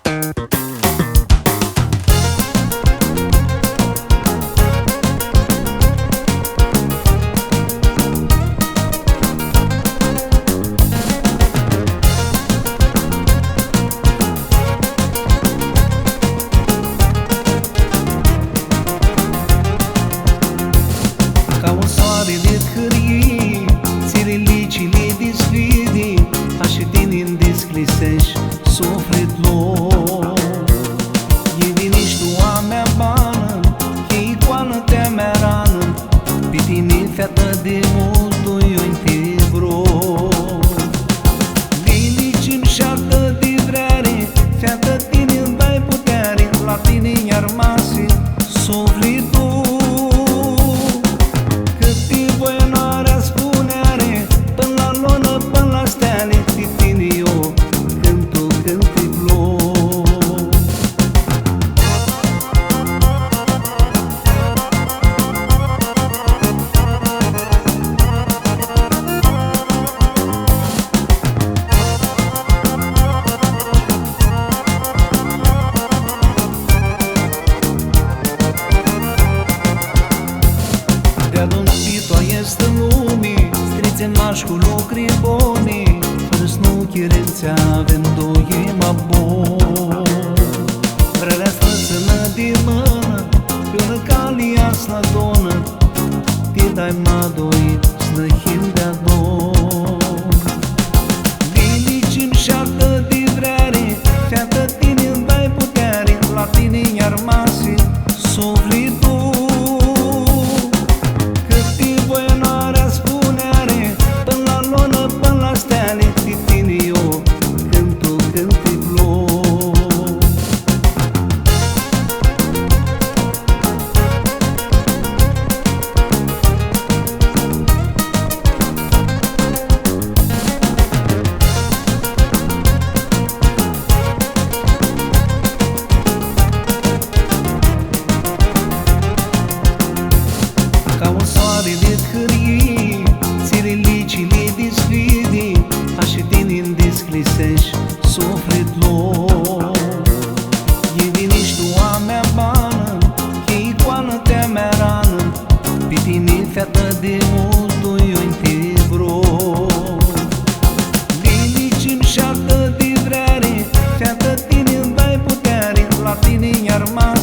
Ca un soare de hârtie, țirilicile desvede, așetini-n desclisești sufletul. E viniști a mea bană, e icoană te-a mea rană, pe tine, fată de mult, eu te vrut. Vinicim șartă de vrere, fată tine-mi dai putere, la tine i-ar mase sufletul. De-adun pitoaiesc în lume, strițe marș cu lucruri bune, fără snuchirențe avându-i mă bun. Vrelea străsănă de mână, pe-o calia snădonă, te dai mă doi, snăhim de-adun. Vinicim șartă de vrere, fată tine-mi dai putere, la tine i-ar mase sufletul. Ca un soare de hârtie, țirilicile desvede, așetini-n desclisești sufletul. E viniști a mea bană, e icoană te-a mea rană, pe tine, fată de mult, eu te vrut. Vinicim șartă de vrere, fată tine-mi dai putere, la tine i-ar mase